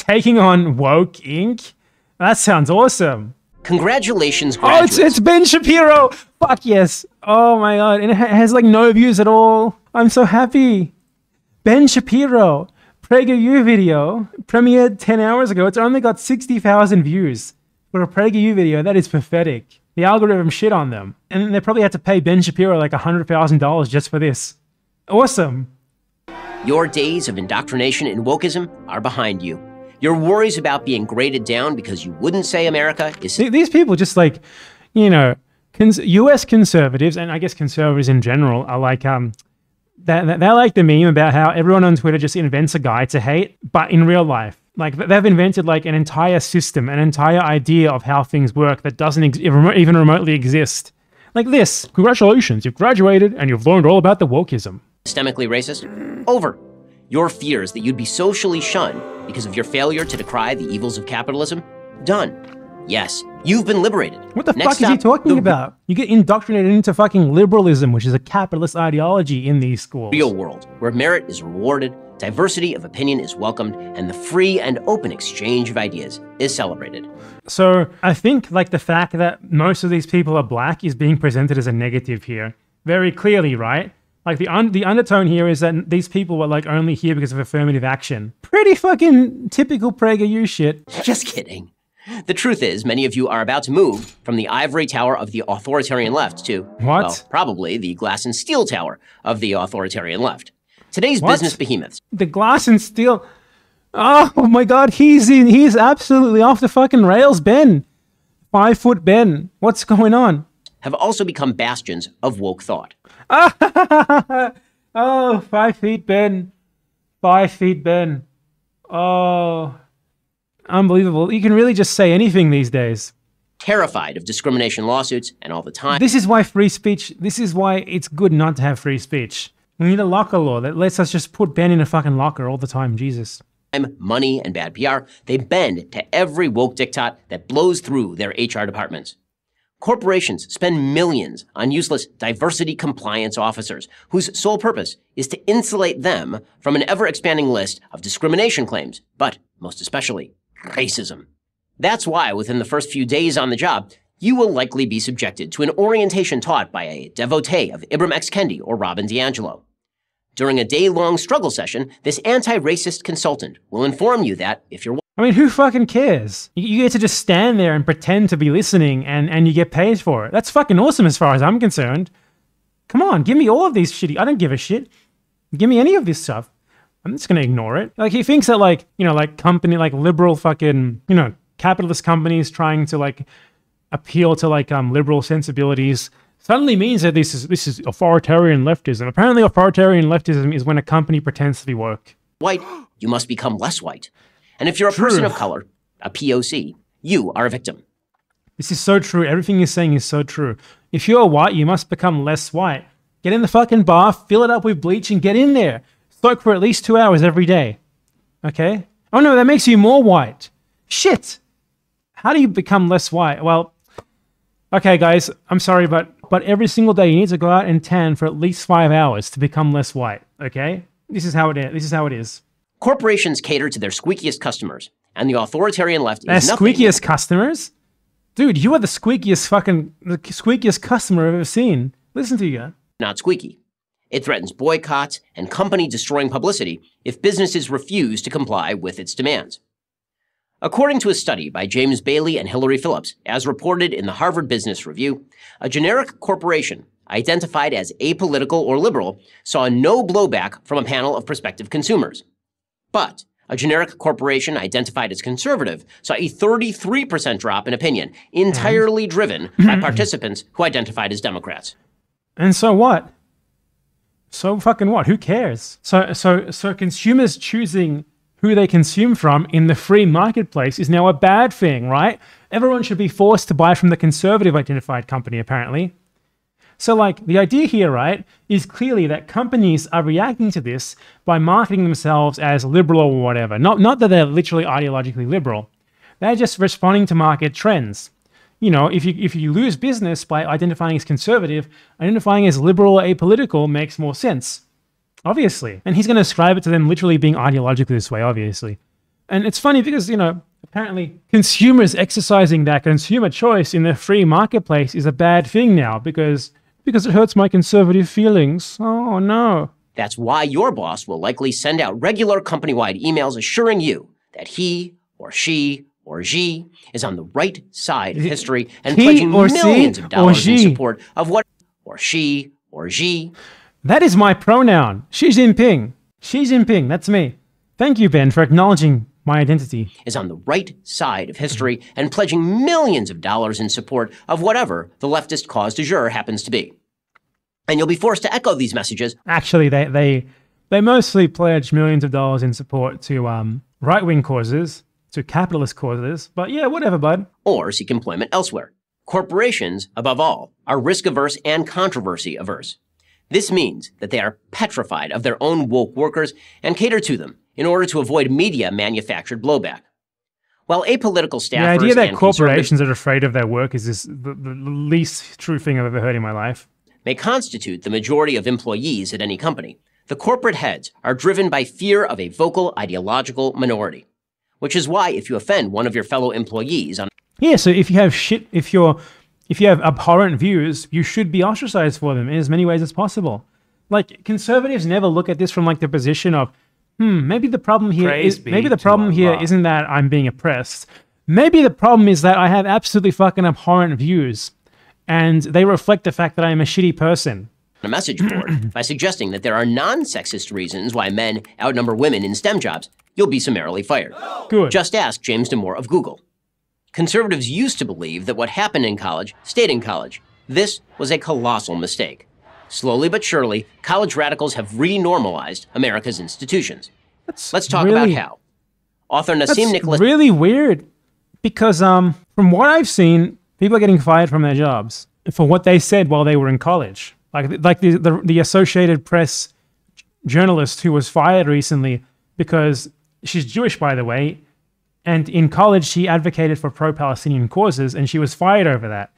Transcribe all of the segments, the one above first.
taking on Woke Inc. That sounds awesome. Congratulations, graduates. Oh, it's Ben Shapiro. Fuck yes. Oh my God. And it has like no views at all. I'm so happy. Ben Shapiro. PragerU video. Premiered 10 hours ago. It's only got 60,000 views. For a PragerU video, that is pathetic. The algorithm shit on them. And they probably had to pay Ben Shapiro like $100,000 just for this. Awesome. Your days of indoctrination and wokeism are behind you. Your worries about being graded down because you wouldn't say America is... These people just like, you know, US conservatives, and I guess conservatives in general, are like, they're like the meme about how everyone on Twitter just invents a guy to hate, but in real life. Like, they've invented like an entire system, an entire idea of how things work that doesn't even remotely exist. Like this. Congratulations, you've graduated and you've learned all about the wokeism. Systemically racist? Over. Your fears that you'd be socially shunned because of your failure to decry the evils of capitalism? Done. Yes, you've been liberated. What the fuck is he talking about? You get indoctrinated into fucking liberalism, which is a capitalist ideology in these schools. Real world, where merit is rewarded, diversity of opinion is welcomed, and the free and open exchange of ideas is celebrated. So I think like the fact that most of these people are black is being presented as a negative here. Very clearly, right? Like the undertone here is that these people were like only here because of affirmative action. Pretty fucking typical PragerU shit. Just kidding. The truth is, many of you are about to move from the ivory tower of the authoritarian left to, what? Well, probably the glass and steel tower of the authoritarian left. Today's business behemoths. The glass and steel. Oh my God, he's absolutely off the fucking rails, Ben. 5 foot Ben. What's going on? Have also become bastions of woke thought. Oh, 5 feet Ben. 5 feet Ben. Oh, unbelievable. You can really just say anything these days. Terrified of discrimination lawsuits and all the time. This is why free speech, this is why it's good not to have free speech. We need a locker law that lets us just put Ben in a fucking locker all the time, Jesus. Money and bad PR, they bend to every woke diktat that blows through their HR departments. Corporations spend millions on useless diversity compliance officers whose sole purpose is to insulate them from an ever-expanding list of discrimination claims, but most especially racism. That's why within the first few days on the job, you will likely be subjected to an orientation taught by a devotee of Ibram X. Kendi or Robin DiAngelo. During a day-long struggle session, this anti-racist consultant will inform you that if you're... I mean, who fucking cares? You get to just stand there and pretend to be listening and you get paid for it. That's fucking awesome as far as I'm concerned. Come on, give me all of these shitty... I don't give a shit. Give me any of this stuff. I'm just gonna ignore it. Like, he thinks that, like, you know, like company, like liberal fucking, you know, capitalist companies trying to, like, appeal to, like, liberal sensibilities suddenly means that this is authoritarian leftism. Apparently authoritarian leftism is when a company pretends to be woke. White, you must become less white. And if you're a person of color, a POC, you are a victim. This is so true. Everything you're saying is so true. If you're white, you must become less white. Get in the fucking bath, fill it up with bleach, and get in there. Soak for at least 2 hours every day. Okay? Oh no, that makes you more white. Shit! How do you become less white? Well, okay guys, I'm sorry, but every single day you need to go out and tan for at least 5 hours to become less white, okay? This is how it is. This is how it is. Corporations cater to their squeakiest customers, and the authoritarian left is nothing. Squeakiest customers? Dude, you are the squeakiest customer I've ever seen. Listen to you. Not squeaky. It threatens boycotts and company-destroying publicity if businesses refuse to comply with its demands. According to a study by James Bailey and Hillary Phillips, as reported in the Harvard Business Review, a generic corporation identified as apolitical or liberal saw no blowback from a panel of prospective consumers. But a generic corporation identified as conservative saw a 33% drop in opinion, entirely driven by participants who identified as Democrats. And so what? So fucking what? Who cares? So consumers choosing who they consume from in the free marketplace is now a bad thing, right? Everyone should be forced to buy from the conservative identified company, apparently. So like the idea here, right, is clearly that companies are reacting to this by marketing themselves as liberal or whatever. Not that they're literally ideologically liberal. They're just responding to market trends. You know, if you lose business by identifying as conservative, identifying as liberal or apolitical makes more sense. Obviously. And he's going to ascribe it to them literally being ideologically this way, obviously. And it's funny because, apparently consumers exercising that consumer choice in the free marketplace is a bad thing now because it hurts my conservative feelings. Oh, no. That's why your boss will likely send out regular company-wide emails assuring you that he or she or she is on the right side of history and pledging millions of dollars in support of what or she or she. That is my pronoun. Xi Jinping. Xi Jinping, that's me. Thank you, Ben, for acknowledging my identity. Is on the right side of history and pledging millions of dollars in support of whatever the leftist cause du jour happens to be. And you'll be forced to echo these messages. Actually, they mostly pledge millions of dollars in support to right-wing causes, to capitalist causes, but yeah, whatever, bud. Or seek employment elsewhere. Corporations, above all, are risk-averse and controversy-averse. This means that they are petrified of their own woke workers and cater to them in order to avoid media-manufactured blowback. While apolitical staffers the idea that and corporations are afraid of their work is the least true thing I've ever heard in my life. May constitute the majority of employees at any company, the corporate heads are driven by fear of a vocal ideological minority, which is why if you offend one of your fellow employees on so if you have abhorrent views, you should be ostracized for them in as many ways as possible. Like, conservatives never look at this from like the position of, maybe the problem here isn't that I'm being oppressed. Maybe the problem is that I have absolutely fucking abhorrent views, and they reflect the fact that I am a shitty person. A message board by suggesting that there are non-sexist reasons why men outnumber women in STEM jobs, you'll be summarily fired. Good. Just ask James Damore of Google. Conservatives used to believe that what happened in college stayed in college. This was a colossal mistake. Slowly but surely, college radicals have re-normalized America's institutions. Let's talk about how. Author Nassim Nicholas... That's really weird, because from what I've seen, people are getting fired from their jobs for what they said while they were in college. Like the Associated Press journalist who was fired recently because she's Jewish, by the way, and in college she advocated for pro-Palestinian causes, and she was fired over that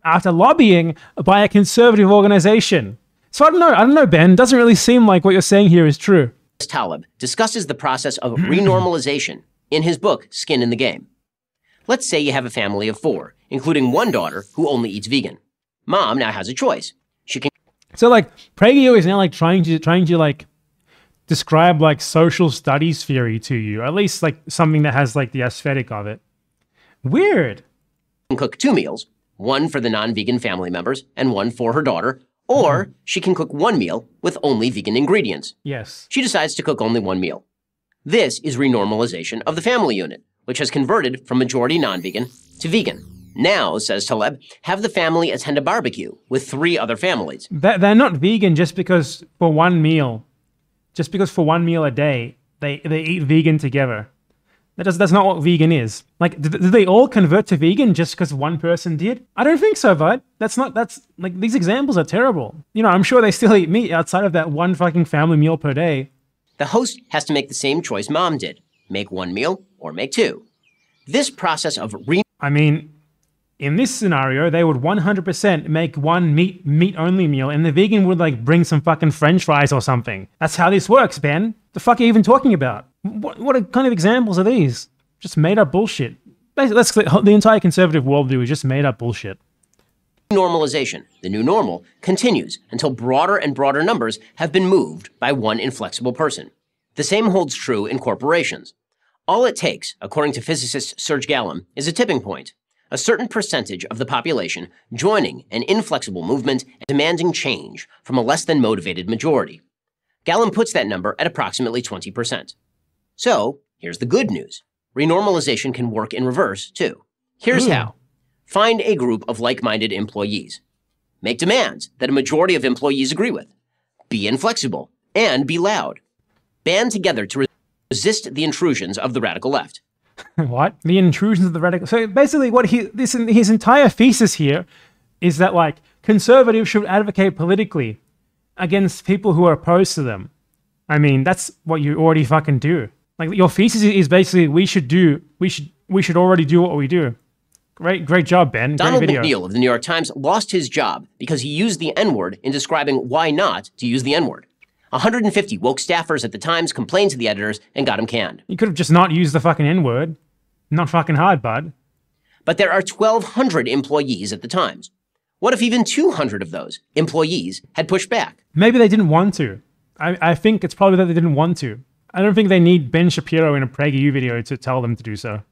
after lobbying by a conservative organization. So I don't know, Ben. It doesn't really seem like what you're saying here is true. Taleb discusses the process of renormalization in his book, Skin in the Game. Let's say you have a family of 4, including one daughter who only eats vegan. Mom now has a choice. She can... So like PragerU is now like trying to like describe like social studies theory to you, or at least like something that has like the aesthetic of it. Weird. Cook 2 meals, one for the non-vegan family members and one for her daughter, or she can cook 1 meal with only vegan ingredients. Yes. She decides to cook only 1 meal. This is renormalization of the family unit, which has converted from majority non-vegan to vegan. Now, says Taleb, have the family attend a barbecue with 3 other families. They're not vegan just because for 1 meal. Just because for 1 meal a day, they eat vegan together. That's not what vegan is. Like, did they all convert to vegan just because one person did? I don't think so, bud. That's like, these examples are terrible. I'm sure they still eat meat outside of that one fucking family meal per day. The host has to make the same choice Mom did. Make 1 meal or make 2. This process of in this scenario, they would 100% make 1 meat-only meal, and the vegan would like bring some fucking French fries or something. That's how this works, Ben. The fuck are you even talking about? What kind of examples are these? Just made up bullshit. Basically, the entire conservative worldview is just made up bullshit. Normalization, the new normal, continues until broader and broader numbers have been moved by one inflexible person. The same holds true in corporations. All it takes, according to physicist Serge Gallum, is a tipping point. A certain percentage of the population joining an inflexible movement and demanding change from a less than motivated majority. Gallum puts that number at approximately 20%. So, here's the good news. Renormalization can work in reverse, too. Here's how. Find a group of like-minded employees. Make demands that a majority of employees agree with. Be inflexible and be loud. Band together to resist the intrusions of the radical left. What? The intrusions of the radical... So basically what his entire thesis here is that like conservatives should advocate politically against people who are opposed to them. I mean, that's what you already fucking do. Like your thesis is basically we should already do what we do. Great job, Ben. Donald Great video. McNeil of the New York Times lost his job because he used the N-word in describing why not to use the N-word. 150 woke staffers at the Times complained to the editors and got him canned. You could have just not used the fucking N-word. Not fucking hard, bud. But there are 1,200 employees at the Times. What if even 200 of those employees had pushed back? Maybe they didn't want to. I think it's probably that they didn't want to. I don't think they need Ben Shapiro in a PragerU video to tell them to do so.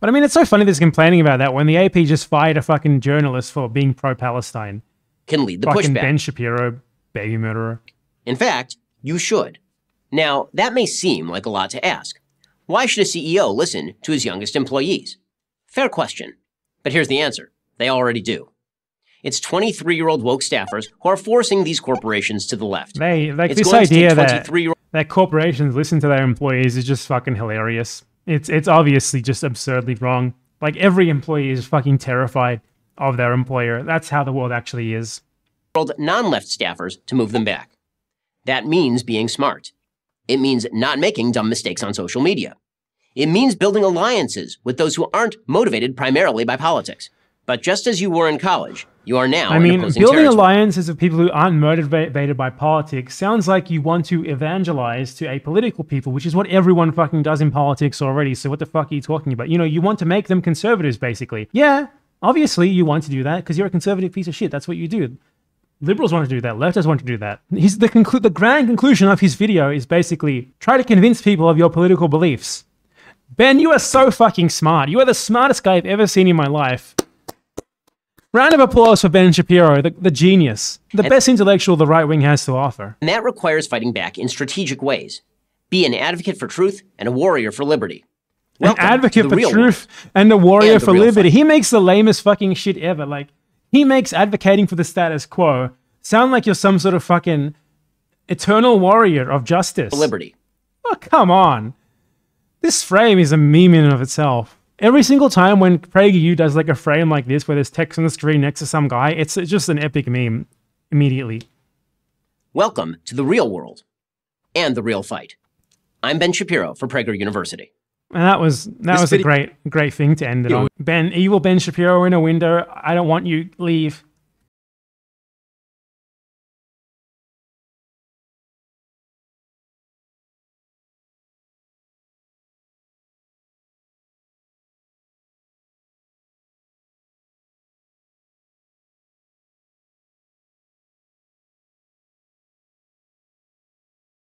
But I mean, it's so funny this complaining about that when the AP just fired a fucking journalist for being pro-Palestine. Can lead the fucking pushback. Ben Shapiro, baby murderer. In fact, you should. Now, that may seem like a lot to ask. Why should a CEO listen to his youngest employees? Fair question. But here's the answer. They already do. It's 23-year-old woke staffers who are forcing these corporations to the left. This idea that corporations listen to their employees is just fucking hilarious. It's obviously just absurdly wrong. Like, every employee is fucking terrified of their employer. That's how the world actually is. Non-left staffers to move them back. That means being smart. It means not making dumb mistakes on social media. It means building alliances with those who aren't motivated primarily by politics. But just as you were in college, you are now in opposing building territory. alliances with people who aren't motivated by politics sounds like you want to evangelize to apolitical people, which is what everyone fucking does in politics already. So what the fuck are you talking about? You know, you want to make them conservatives, basically. Yeah, obviously you want to do that because you're a conservative piece of shit. That's what you do. Liberals want to do that. Leftists want to do that. The grand conclusion of his video is basically try to convince people of your political beliefs. Ben, you are so fucking smart. You are the smartest guy I've ever seen in my life. Round of applause for Ben Shapiro, the genius, the best intellectual the right wing has to offer. And that requires fighting back in strategic ways. Be an advocate for truth and a warrior for liberty. Welcome an advocate for truth and a warrior for liberty. He makes the lamest fucking shit ever. Like, he makes advocating for the status quo sound like you're some sort of fucking eternal warrior of justice. Liberty. Oh, come on. This frame is a meme in and of itself. Every single time when PragerU does like a frame like this where there's text on the screen next to some guy, it's just an epic meme immediately. Welcome to the real world and the real fight. I'm Ben Shapiro for Prager University. And that was a great thing to end it on. Evil Ben Shapiro in a window. I don't want you. Leave.